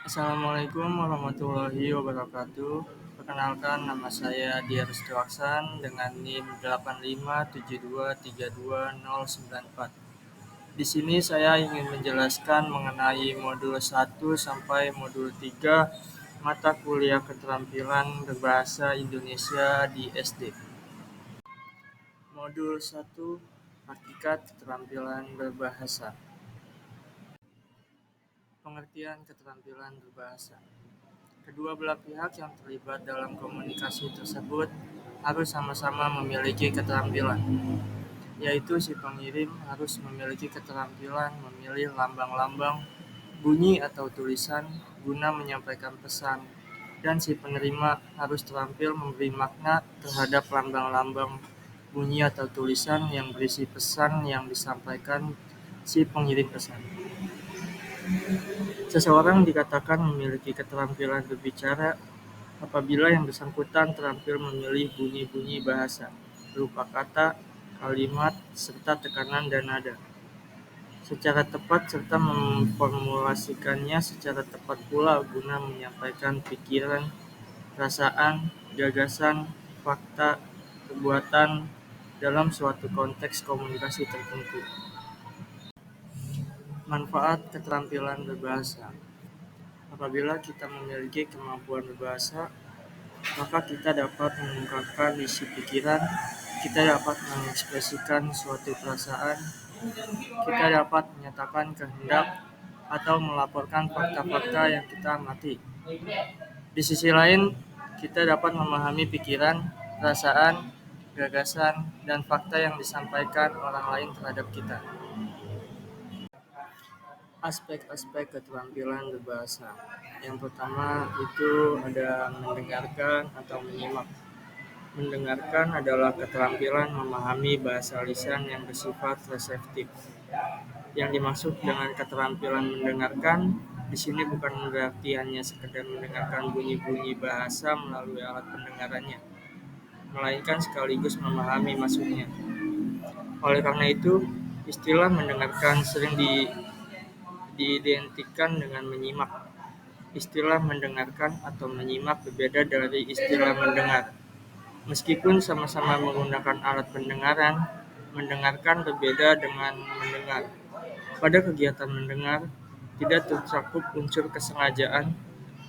Assalamualaikum warahmatullahi wabarakatuh. Perkenalkan, nama saya Diar Setiawaksan dengan NIM 8572329094. Di sini saya ingin menjelaskan mengenai modul 1 sampai modul 3 mata kuliah keterampilan berbahasa Indonesia di SD. Modul 1, Hakikat Keterampilan Berbahasa. Pengertian keterampilan berbahasa. Kedua belah pihak yang terlibat dalam komunikasi tersebut harus sama-sama memiliki keterampilan, yaitu si pengirim harus memiliki keterampilan memilih lambang-lambang, bunyi atau tulisan guna menyampaikan pesan, dan si penerima harus terampil memberi makna terhadap lambang-lambang, bunyi atau tulisan yang berisi pesan yang disampaikan si pengirim pesan. Seseorang dikatakan memiliki keterampilan berbicara apabila yang bersangkutan terampil memilih bunyi-bunyi bahasa, berupa kata, kalimat, serta tekanan dan nada, secara tepat serta memformulasikannya secara tepat pula guna menyampaikan pikiran, perasaan, gagasan, fakta, perbuatan dalam suatu konteks komunikasi tertentu. Manfaat keterampilan berbahasa. Apabila kita memiliki kemampuan berbahasa, maka kita dapat mengungkapkan isi pikiran, kita dapat mengekspresikan suatu perasaan, kita dapat menyatakan kehendak, atau melaporkan fakta-fakta yang kita amati. Di sisi lain, kita dapat memahami pikiran, perasaan, gagasan, dan fakta yang disampaikan orang lain terhadap kita. Aspek-aspek keterampilan berbahasa. Yang pertama itu ada mendengarkan atau menyimak. Mendengarkan adalah keterampilan memahami bahasa lisan yang bersifat reseptif. Yang dimaksud dengan keterampilan mendengarkan di sini bukan berarti hanya sekedar mendengarkan bunyi-bunyi bahasa melalui alat pendengarannya, melainkan sekaligus memahami maksudnya. Oleh karena itu, istilah mendengarkan sering diidentikan dengan menyimak. Istilah mendengarkan atau menyimak berbeda dari istilah mendengar. Meskipun sama-sama menggunakan alat pendengaran, mendengarkan berbeda dengan mendengar. Pada kegiatan mendengar, tidak tercakup unsur kesengajaan,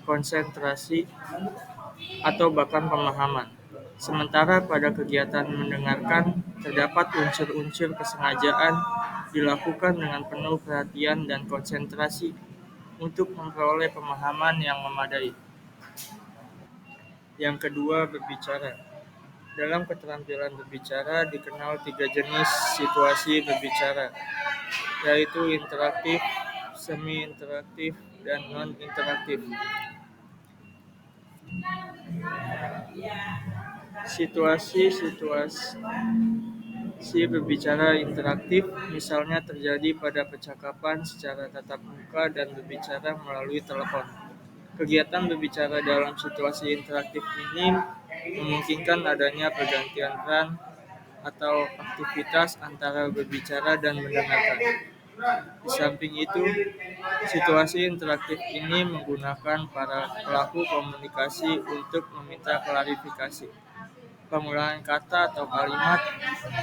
konsentrasi, atau bahkan pemahaman. Sementara pada kegiatan mendengarkan, terdapat unsur-unsur kesengajaan dilakukan dengan penuh perhatian dan konsentrasi untuk memperoleh pemahaman yang memadai. Yang kedua, berbicara. Dalam keterampilan berbicara dikenal 3 jenis situasi berbicara, yaitu interaktif, semi-interaktif, dan non-interaktif. Situasi berbicara interaktif misalnya terjadi pada percakapan secara tatap muka dan berbicara melalui telepon. Kegiatan berbicara dalam situasi interaktif ini memungkinkan adanya pergantian peran atau aktivitas antara berbicara dan mendengarkan. Di samping itu, situasi interaktif ini menggunakan para pelaku komunikasi untuk meminta klarifikasi, pengulangan kata atau kalimat,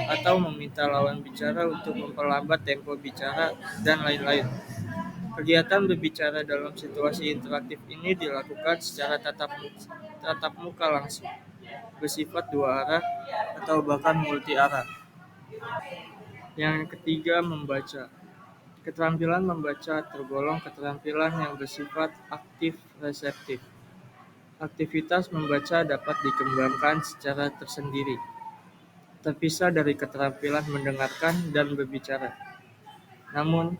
atau meminta lawan bicara untuk memperlambat tempo bicara, dan lain-lain. Kegiatan berbicara dalam situasi interaktif ini dilakukan secara tatap muka langsung, bersifat dua arah, atau bahkan multi arah. Yang ketiga, membaca. Keterampilan membaca tergolong keterampilan yang bersifat aktif-reseptif. Aktivitas membaca dapat dikembangkan secara tersendiri, terpisah dari keterampilan mendengarkan dan berbicara. Namun,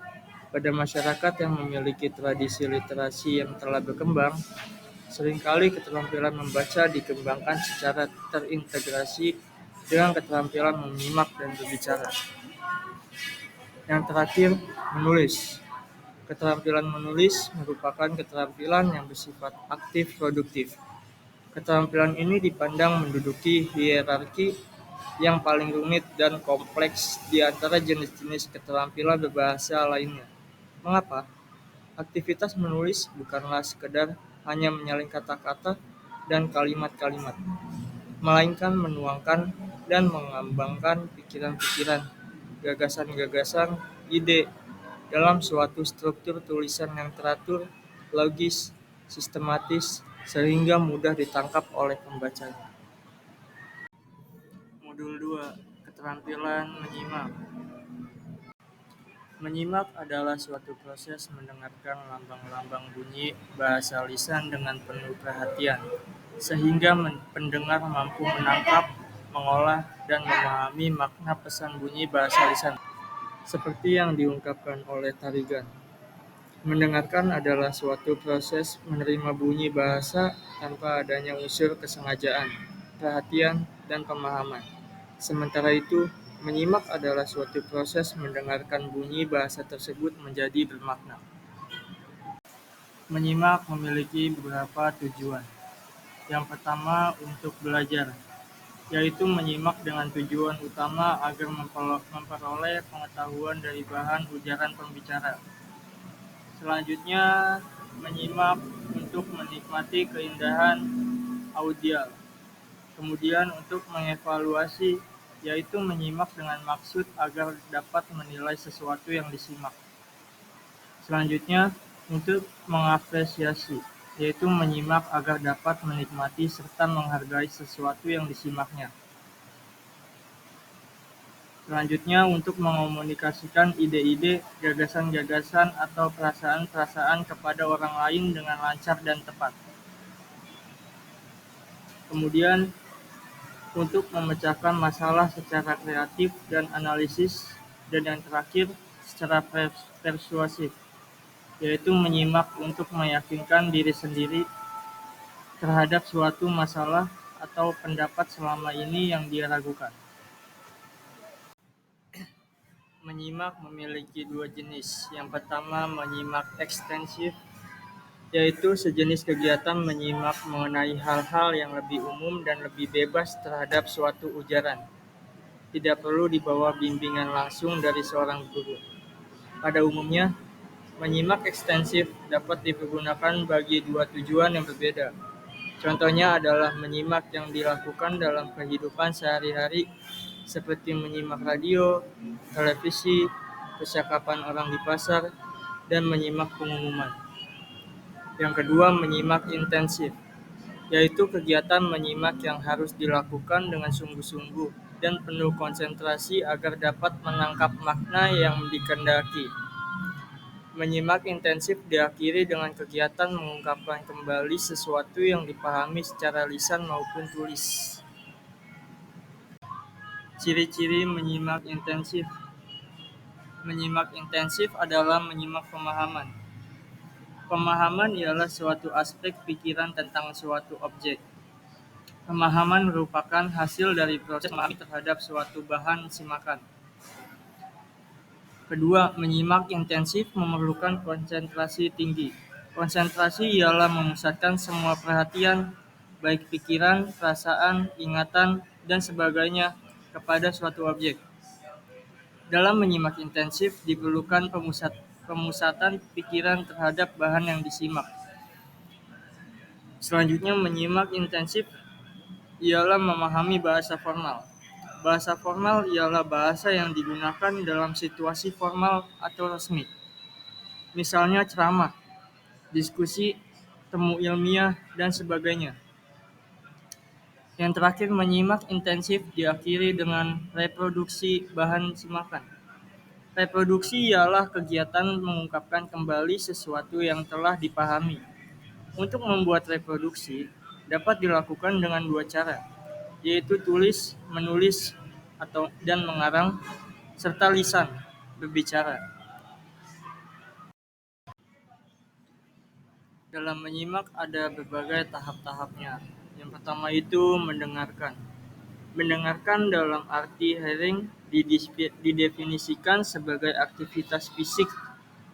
pada masyarakat yang memiliki tradisi literasi yang telah berkembang, seringkali keterampilan membaca dikembangkan secara terintegrasi dengan keterampilan menyimak dan berbicara. Yang terakhir, menulis. Keterampilan menulis merupakan keterampilan yang bersifat aktif produktif. Keterampilan ini dipandang menduduki hierarki yang paling rumit dan kompleks di antara jenis-jenis keterampilan berbahasa lainnya. Mengapa? Aktivitas menulis bukanlah sekedar hanya menyalin kata-kata dan kalimat-kalimat, melainkan menuangkan dan mengembangkan pikiran-pikiran, gagasan-gagasan, ide dalam suatu struktur tulisan yang teratur, logis, sistematis, sehingga mudah ditangkap oleh pembacanya. Modul 2. Keterampilan menyimak. Menyimak adalah suatu proses mendengarkan lambang-lambang bunyi bahasa lisan dengan penuh perhatian, sehingga pendengar mampu menangkap, mengolah, dan memahami makna pesan bunyi bahasa lisan, seperti yang diungkapkan oleh Tarigan. Mendengarkan adalah suatu proses menerima bunyi bahasa tanpa adanya unsur kesengajaan, perhatian, dan pemahaman. Sementara itu, menyimak adalah suatu proses mendengarkan bunyi bahasa tersebut menjadi bermakna. Menyimak memiliki beberapa tujuan. Yang pertama, untuk belajar, yaitu menyimak dengan tujuan utama agar memperoleh pengetahuan dari bahan ujaran pembicara. Selanjutnya, menyimak untuk menikmati keindahan audial. Kemudian untuk mengevaluasi, yaitu menyimak dengan maksud agar dapat menilai sesuatu yang disimak. Selanjutnya, untuk mengapresiasi, yaitu menyimak agar dapat menikmati serta menghargai sesuatu yang disimaknya. Selanjutnya, untuk mengomunikasikan ide-ide, gagasan-gagasan, atau perasaan-perasaan kepada orang lain dengan lancar dan tepat. Kemudian, untuk memecahkan masalah secara kreatif dan analisis. Dan yang terakhir, secara persuasif, yaitu menyimak untuk meyakinkan diri sendiri terhadap suatu masalah atau pendapat selama ini yang dia ragukan. Menyimak memiliki dua jenis. Yang pertama, menyimak ekstensif, yaitu sejenis kegiatan menyimak mengenai hal-hal yang lebih umum dan lebih bebas terhadap suatu ujaran. Tidak perlu dibawa bimbingan langsung dari seorang guru. Pada umumnya, menyimak ekstensif dapat dipergunakan bagi dua tujuan yang berbeda. Contohnya adalah menyimak yang dilakukan dalam kehidupan sehari-hari, seperti menyimak radio, televisi, percakapan orang di pasar, dan menyimak pengumuman. Yang kedua, menyimak intensif, yaitu kegiatan menyimak yang harus dilakukan dengan sungguh-sungguh dan penuh konsentrasi agar dapat menangkap makna yang dikehendaki. Menyimak intensif diakhiri dengan kegiatan mengungkapkan kembali sesuatu yang dipahami secara lisan maupun tulis. Ciri-ciri menyimak intensif. Menyimak intensif adalah menyimak pemahaman. Pemahaman ialah suatu aspek pikiran tentang suatu objek. Pemahaman merupakan hasil dari proses memahami terhadap suatu bahan simakan. Kedua, menyimak intensif memerlukan konsentrasi tinggi. Konsentrasi ialah memusatkan semua perhatian, baik pikiran, perasaan, ingatan, dan sebagainya kepada suatu objek. Dalam menyimak intensif diperlukan pemusatan pikiran terhadap bahan yang disimak. Selanjutnya, menyimak intensif ialah memahami bahasa formal. Bahasa formal ialah bahasa yang digunakan dalam situasi formal atau resmi. Misalnya ceramah, diskusi, temu ilmiah, dan sebagainya. Yang terakhir, menyimak intensif diakhiri dengan reproduksi bahan simakan. Reproduksi ialah kegiatan mengungkapkan kembali sesuatu yang telah dipahami. Untuk membuat reproduksi dapat dilakukan dengan dua cara, yaitu tulis, menulis, dan mengarang, serta lisan, berbicara. Dalam menyimak ada berbagai tahap-tahapnya. Yang pertama itu mendengarkan. Mendengarkan dalam arti hearing didefinisikan sebagai aktivitas fisik,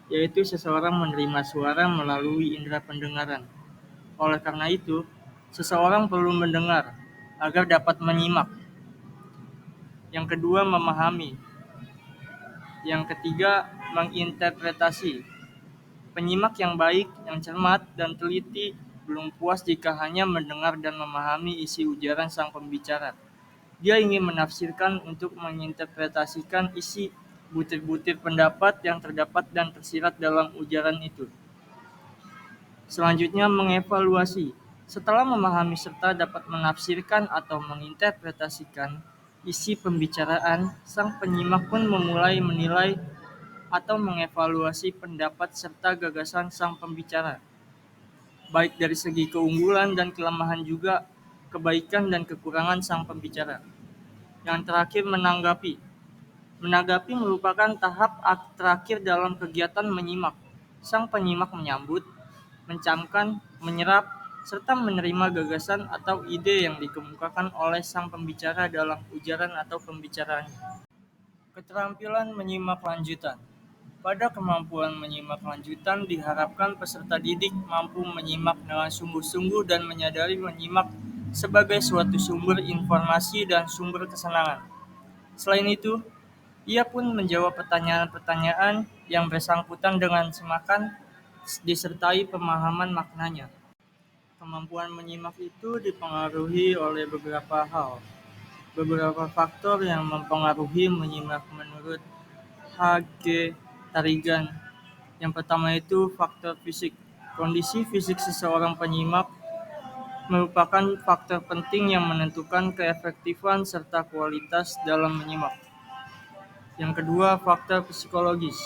yaitu seseorang menerima suara melalui indera pendengaran. Oleh karena itu, seseorang perlu mendengar agar dapat menyimak. Yang kedua, memahami. Yang ketiga, menginterpretasi. Penyimak yang baik, yang cermat, dan teliti belum puas jika hanya mendengar dan memahami isi ujaran sang pembicara. Dia ingin menafsirkan untuk menginterpretasikan isi butir-butir pendapat yang terdapat dan tersirat dalam ujaran itu. Selanjutnya, mengevaluasi. Setelah memahami serta dapat menafsirkan atau menginterpretasikan isi pembicaraan, sang penyimak pun memulai menilai atau mengevaluasi pendapat serta gagasan sang pembicara, baik dari segi keunggulan dan kelemahan juga kebaikan dan kekurangan sang pembicara. Yang terakhir, menanggapi. Menanggapi merupakan tahap terakhir dalam kegiatan menyimak. Sang penyimak menyambut, mencamkan, menyerap, serta menerima gagasan atau ide yang dikemukakan oleh sang pembicara dalam ujaran atau pembicaraan. Keterampilan menyimak lanjutan. Pada kemampuan menyimak lanjutan diharapkan peserta didik mampu menyimak dengan sungguh-sungguh dan menyadari menyimak sebagai suatu sumber informasi dan sumber kesenangan. Selain itu, ia pun menjawab pertanyaan-pertanyaan yang bersangkutan dengan semakan disertai pemahaman maknanya. Kemampuan menyimak itu dipengaruhi oleh beberapa hal. Beberapa faktor yang mempengaruhi menyimak menurut H.G. Tarigan. Yang pertama itu faktor fisik. Kondisi fisik seseorang penyimak merupakan faktor penting yang menentukan keefektifan serta kualitas dalam menyimak. Yang kedua, faktor psikologis.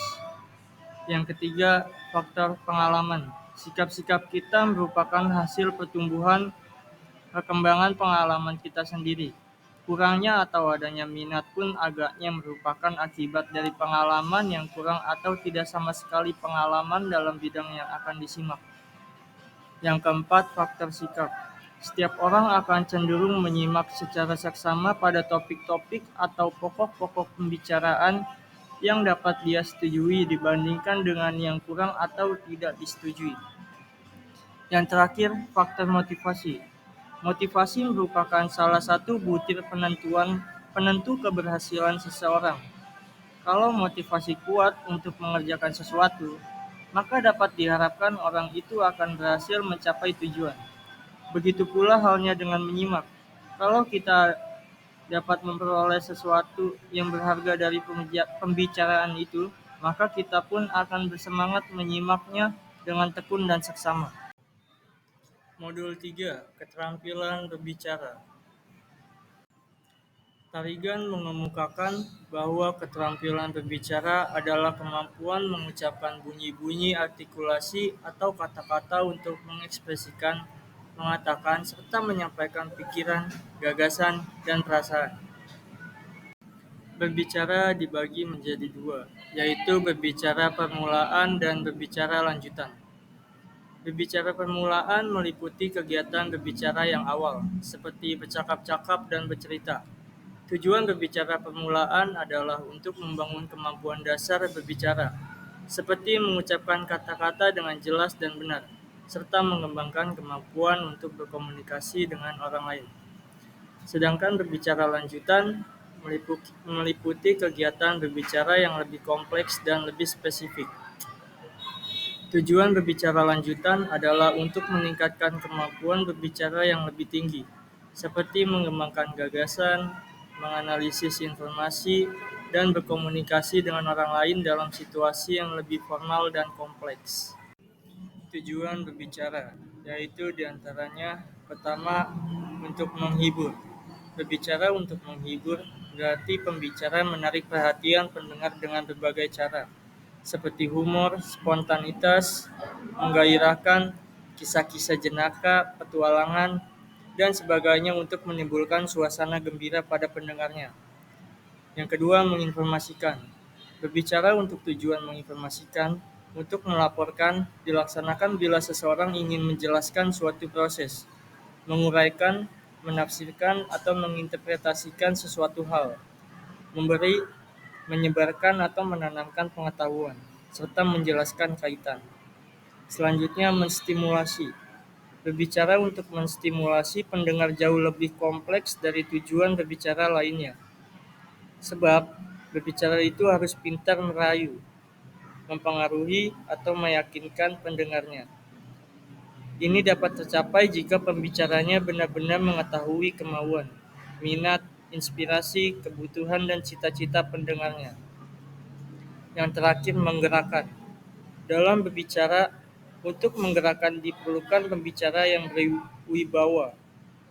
Yang ketiga, faktor pengalaman. Sikap-sikap kita merupakan hasil pertumbuhan perkembangan pengalaman kita sendiri. Kurangnya atau adanya minat pun agaknya merupakan akibat dari pengalaman yang kurang atau tidak sama sekali pengalaman dalam bidang yang akan disimak. Yang keempat, faktor sikap. Setiap orang akan cenderung menyimak secara seksama pada topik-topik atau pokok-pokok pembicaraan yang dapat dia setujui dibandingkan dengan yang kurang atau tidak disetujui. Yang terakhir, faktor motivasi. Motivasi merupakan salah satu butir penentu keberhasilan seseorang. Kalau motivasi kuat untuk mengerjakan sesuatu, maka dapat diharapkan orang itu akan berhasil mencapai tujuan. Begitu pula halnya dengan menyimak. Kalau kita dapat memperoleh sesuatu yang berharga dari pembicaraan itu, maka kita pun akan bersemangat menyimaknya dengan tekun dan seksama. Modul 3, keterampilan berbicara. Tarigan mengemukakan bahwa keterampilan berbicara adalah kemampuan mengucapkan bunyi-bunyi artikulasi atau kata-kata untuk mengekspresikan, mengatakan, serta menyampaikan pikiran, gagasan, dan perasaan. Berbicara dibagi menjadi dua, yaitu berbicara permulaan dan berbicara lanjutan. Berbicara permulaan meliputi kegiatan berbicara yang awal, seperti bercakap-cakap dan bercerita. Tujuan berbicara permulaan adalah untuk membangun kemampuan dasar berbicara, seperti mengucapkan kata-kata dengan jelas dan benar, serta mengembangkan kemampuan untuk berkomunikasi dengan orang lain. Sedangkan berbicara lanjutan meliputi kegiatan berbicara yang lebih kompleks dan lebih spesifik. Tujuan berbicara lanjutan adalah untuk meningkatkan kemampuan berbicara yang lebih tinggi, seperti mengembangkan gagasan, menganalisis informasi, dan berkomunikasi dengan orang lain dalam situasi yang lebih formal dan kompleks. Tujuan berbicara, yaitu diantaranya pertama, untuk menghibur. Berbicara untuk menghibur berarti pembicara menarik perhatian pendengar dengan berbagai cara, seperti humor, spontanitas, menggairahkan, kisah-kisah jenaka, petualangan, dan sebagainya untuk menimbulkan suasana gembira pada pendengarnya. Yang kedua, menginformasikan. Berbicara untuk tujuan menginformasikan, untuk melaporkan, dilaksanakan bila seseorang ingin menjelaskan suatu proses, menguraikan, menafsirkan, atau menginterpretasikan sesuatu hal, memberi, menyebarkan atau menanamkan pengetahuan, serta menjelaskan kaitan. Selanjutnya, menstimulasi. Berbicara untuk menstimulasi pendengar jauh lebih kompleks dari tujuan berbicara lainnya. Sebab, berbicara itu harus pintar merayu. mempengaruhi, atau meyakinkan pendengarnya. Ini dapat tercapai jika pembicaranya benar-benar mengetahui kemauan, minat, inspirasi, kebutuhan, dan cita-cita pendengarnya. Yang terakhir, menggerakkan. Dalam berbicara, untuk menggerakkan diperlukan pembicara yang berwibawa,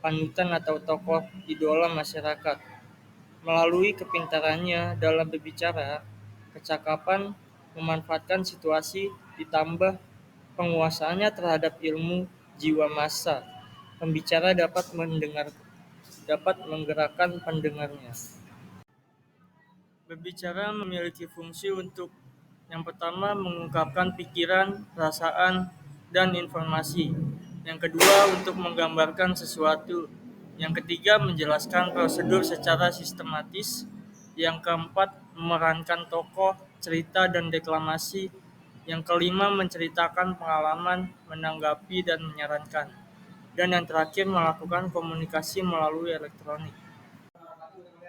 panutan atau tokoh idola masyarakat. Melalui kepintarannya dalam berbicara, kecakapan, memanfaatkan situasi, ditambah penguasaannya terhadap ilmu jiwa massa, pembicara dapat menggerakkan pendengarnya. Berbicara memiliki fungsi untuk yang pertama mengungkapkan pikiran, perasaan, dan informasi. Yang kedua untuk menggambarkan sesuatu. Yang ketiga menjelaskan prosedur secara sistematis. Yang keempat memerankan tokoh, cerita, dan deklamasi. Yang kelima menceritakan pengalaman, menanggapi, dan menyarankan. Dan yang terakhir melakukan komunikasi melalui elektronik.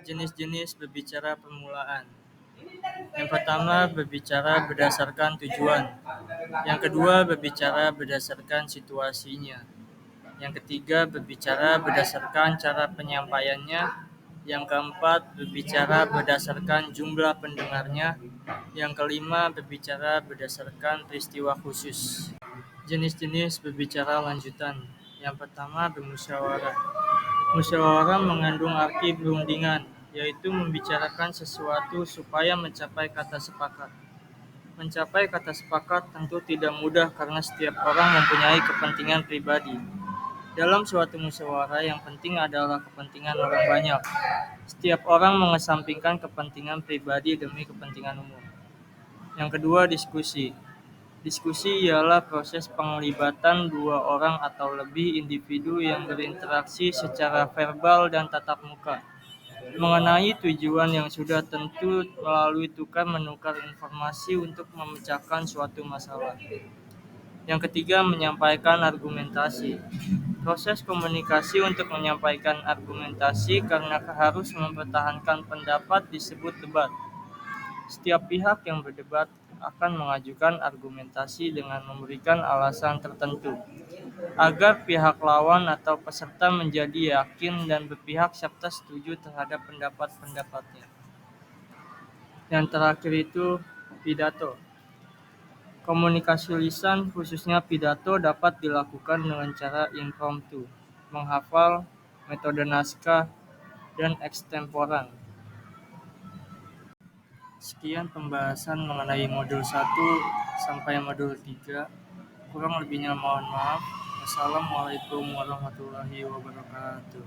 Jenis-jenis berbicara permulaan. Yang pertama, berbicara berdasarkan tujuan. Yang kedua, berbicara berdasarkan situasinya. Yang ketiga, berbicara berdasarkan cara penyampaiannya. Yang keempat, berbicara berdasarkan jumlah pendengarnya. Yang kelima, berbicara berdasarkan peristiwa khusus. Jenis-jenis berbicara lanjutan. Yang pertama, bermusyawarah. Musyawarah mengandung arti perundingan, yaitu membicarakan sesuatu supaya mencapai kata sepakat. Mencapai kata sepakat tentu tidak mudah karena setiap orang mempunyai kepentingan pribadi. Dalam suatu musyawarah yang penting adalah kepentingan orang banyak. Setiap orang mengesampingkan kepentingan pribadi demi kepentingan umum. Yang kedua, diskusi. Diskusi ialah proses penglibatan dua orang atau lebih individu yang berinteraksi secara verbal dan tatap muka mengenai tujuan yang sudah tentu melalui tukar-menukar informasi untuk memecahkan suatu masalah. Yang ketiga, menyampaikan argumentasi. Proses komunikasi untuk menyampaikan argumentasi karena harus mempertahankan pendapat disebut debat. Setiap pihak yang berdebat akan mengajukan argumentasi dengan memberikan alasan tertentu, agar pihak lawan atau peserta menjadi yakin dan berpihak serta setuju terhadap pendapat-pendapatnya. Yang terakhir itu pidato. Komunikasi lisan, khususnya pidato, dapat dilakukan dengan cara impromptu, menghafal, metode naskah, dan ekstemporan. Sekian pembahasan mengenai modul 1 sampai modul 3. Kurang lebihnya mohon maaf. Wassalamualaikum warahmatullahi wabarakatuh.